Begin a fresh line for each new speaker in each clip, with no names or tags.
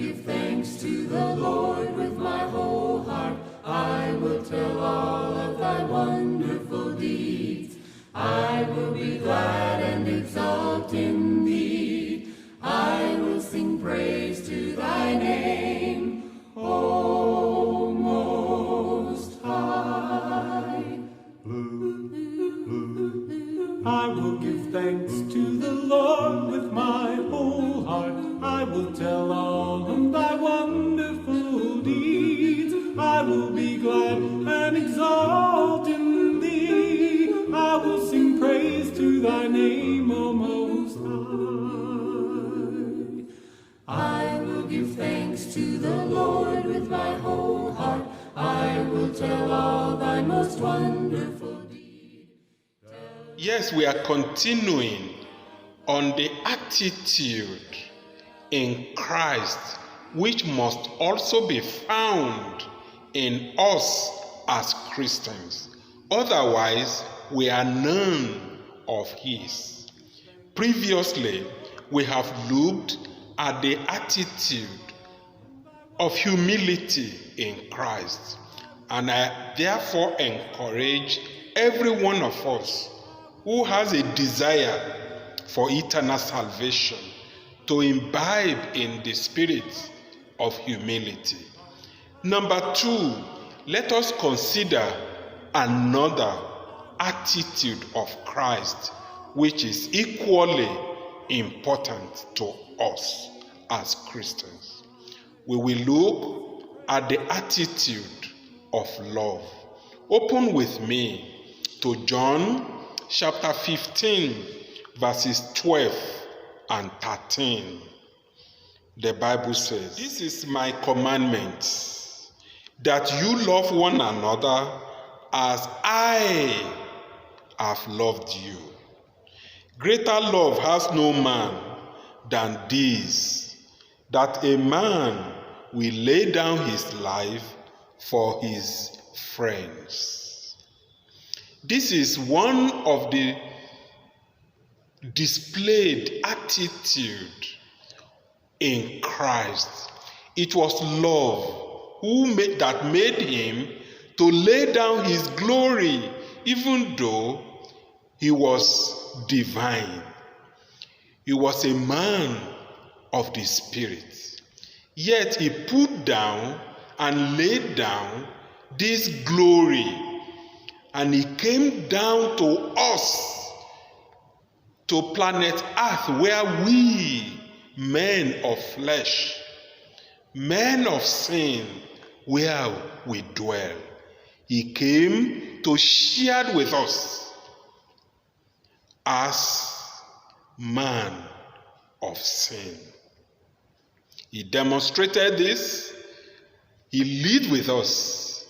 give thanks to the Lord with my whole heart. I will tell all of thy wonderful deeds. I will be glad and exult in thee. I will sing praise to thy name, O Most High.
I will give thanks to the Lord with my whole heart. I will tell all of thy wonderful deeds. I will be glad and exult in thee. I will sing praise to thy name, O Most High.
I will give thanks to the Lord with my whole heart. I will tell all thy most wonderful deeds.
Yes, we are continuing on the attitude in Christ, which must also be found in us as Christians. Otherwise, we are none of His. Previously, we have looked at the attitude of humility in Christ, and I therefore encourage every one of us who has a desire for eternal salvation to imbibe in the spirit of humility. Number 2, let us consider another attitude of Christ which is equally important to us as Christians. We will look at the attitude of love. Open with me to John chapter 15, verses 12 and 13. The Bible says, "This is my commandment, that you love one another as I have loved you. Greater love has no man than this, that a man will lay down his life for his friends." This is one of the displayed attitude in Christ. It was love that made him to lay down his glory, even though he was divine. He was a man of the Spirit. Yet he put down and laid down this glory, and he came down to us, to planet Earth, where we, men of flesh, men of sin, where we dwell. He came to share with us as man of sin. He demonstrated this. He lived with us.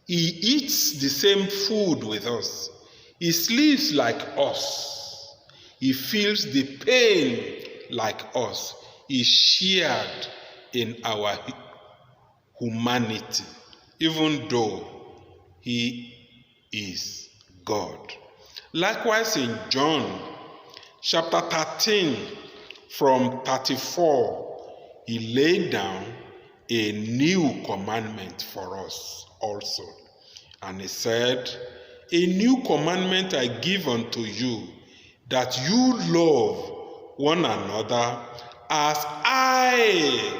He eats the same food with us. He sleeps like us. He feels the pain like us. He shared in our humanity, even though he is God. Likewise, in John chapter 13, from 34, he laid down a new commandment for us also. And he said, "A new commandment I give unto you, that you love one another as I,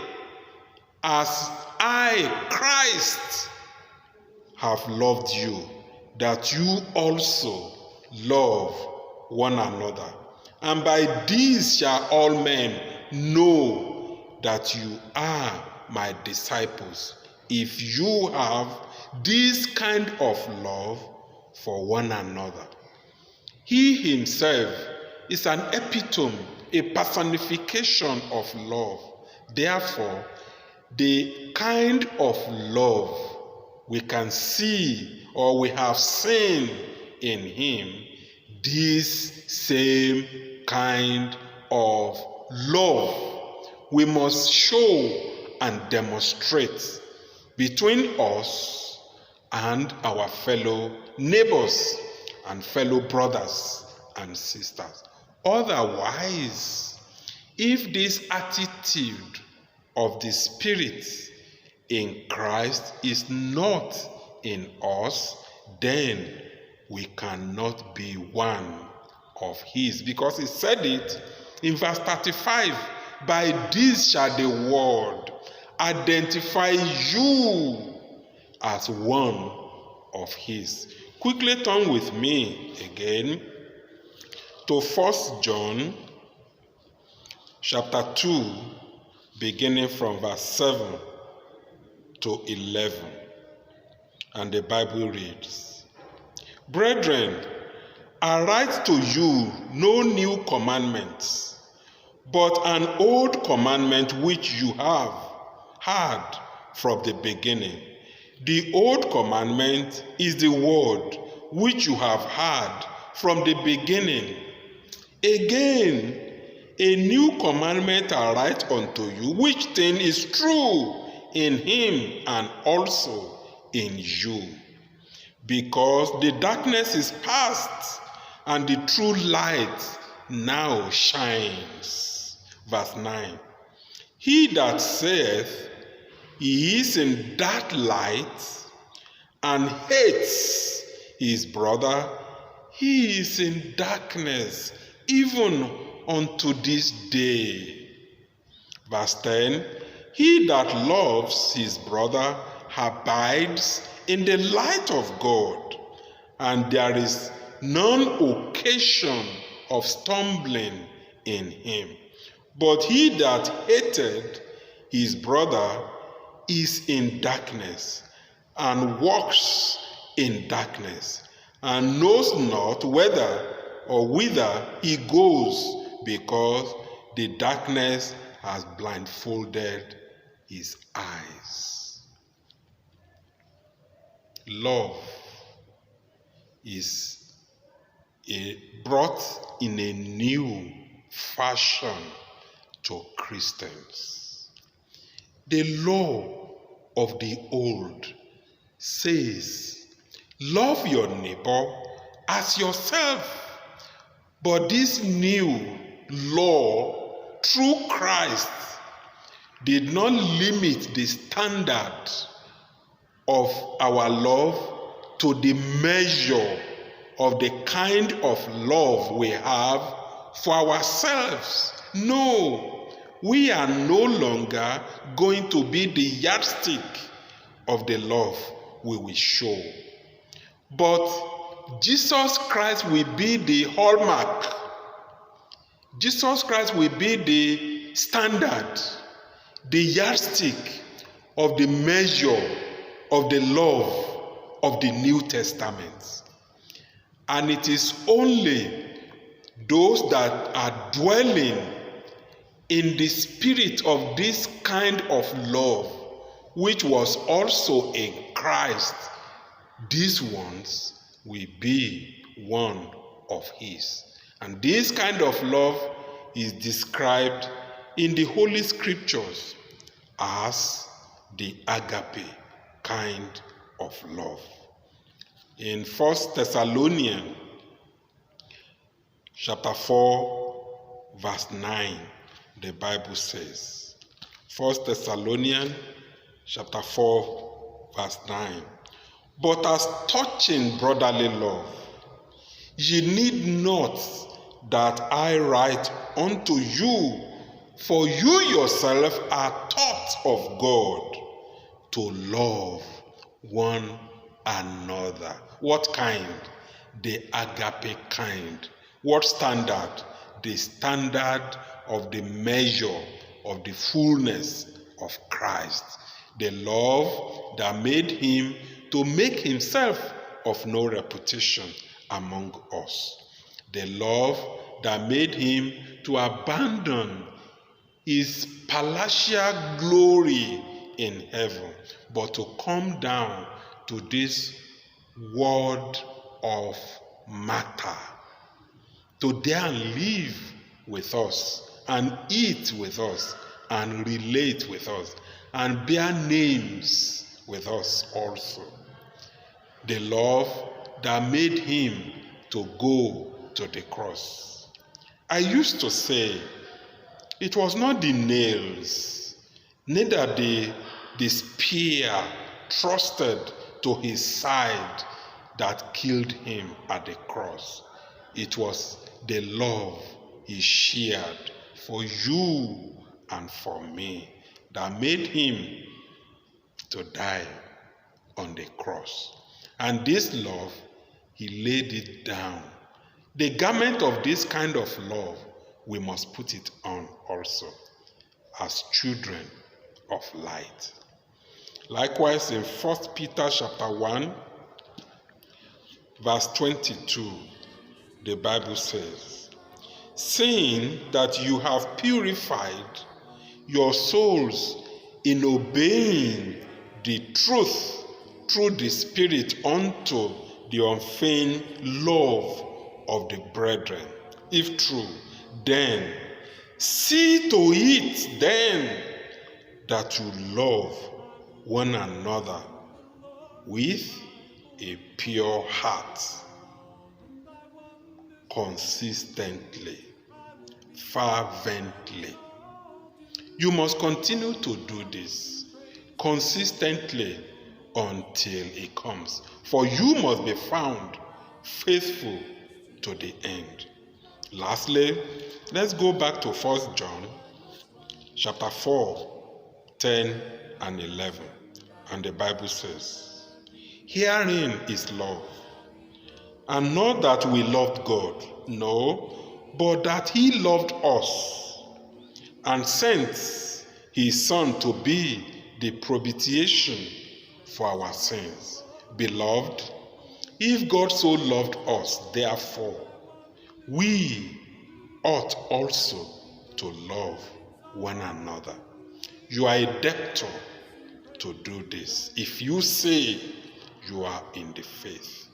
Christ, have loved you, that you also love one another. And by this shall all men know that you are my disciples, if you have this kind of love for one another." He himself is an epitome, a personification of love. Therefore, the kind of love we can see or we have seen in him, this same kind of love we must show and demonstrate between us and our fellow neighbors and fellow brothers and sisters. Otherwise, if this attitude of the Spirit in Christ is not in us, then we cannot be one of his. Because he said it in verse 35, by this shall the world identify you as one of his. Quickly turn with me again to 1 John chapter 2, beginning from verse 7 to 11. And the Bible reads, Brethren, I write to you no new commandments, but an old commandment which you have heard from the beginning. The old commandment is the word which you have heard from the beginning. Again, a new commandment I write unto you, which thing is true in him and also in you. Because the darkness is past, and the true light now shines. Verse 9. He that saith he is in that light and hates his brother, he is in darkness, even unto this day. Verse 10. He that loves his brother abides in the light of God, and there is none occasion of stumbling in him. But he that hated his brother is in darkness, and walks in darkness, and knows not whether or whither he goes, because the darkness has blindfolded his eyes. Love is brought in a new fashion to Christians. The law of the old says, love your neighbor as yourself. But this new law, through Christ, did not limit the standard of our love to the measure of the kind of love we have for ourselves. No, we are no longer going to be the yardstick of the love we will show. But Jesus Christ will be the hallmark. Jesus Christ will be the standard, the yardstick of the measure of the love of the New Testament. And it is only those that are dwelling in the spirit of this kind of love, which was also in Christ, these ones will be one of his. And this kind of love is described in the Holy Scriptures as the agape kind of love. In 1 Thessalonians chapter 4, verse 9, the Bible says, 1 Thessalonians chapter 4, verse 9, but as touching brotherly love, ye need not that I write unto you, for you yourself are taught of God to love one another. What kind? The agape kind. What standard? The standard of the measure of the fullness of Christ. The love that made him to make himself of no reputation among us. The love that made him to abandon his palatial glory in heaven, but to come down to this world of matter, to dare and live with us, and eat with us, and relate with us, and bear names with us also. The love that made him to go to the cross. I used to say, it was not the nails, neither the spear thrusted to his side that killed him at the cross. It was the love he shared for you and for me that made him to die on the cross. And this love, he laid it down. The garment of this kind of love, we must put it on also as children of light. Likewise, in 1 Peter chapter 1, verse 22, the Bible says, "Seeing that you have purified your souls in obeying the truth through the Spirit unto the unfeigned love of the brethren. If true, then see to it then that you love one another with a pure heart, consistently, fervently." You must continue to do this consistently until it comes. For you must be found faithful to the end. Lastly, let's go back to 1 John chapter 4, 10 and 11. And the Bible says, "Herein is love, and not that we loved God, no, but that he loved us and sent his Son to be the propitiation for our sins. Beloved, if God so loved us, therefore, we ought also to love one another." You are a debtor to do this. If you say you are in the faith,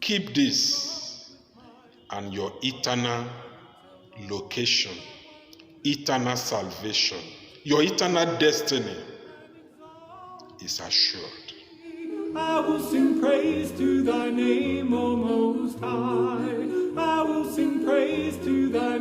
keep this, and your eternal location, eternal salvation, your eternal destiny is assured.
I will sing praise to thy name, O Most High. I will sing praise to thy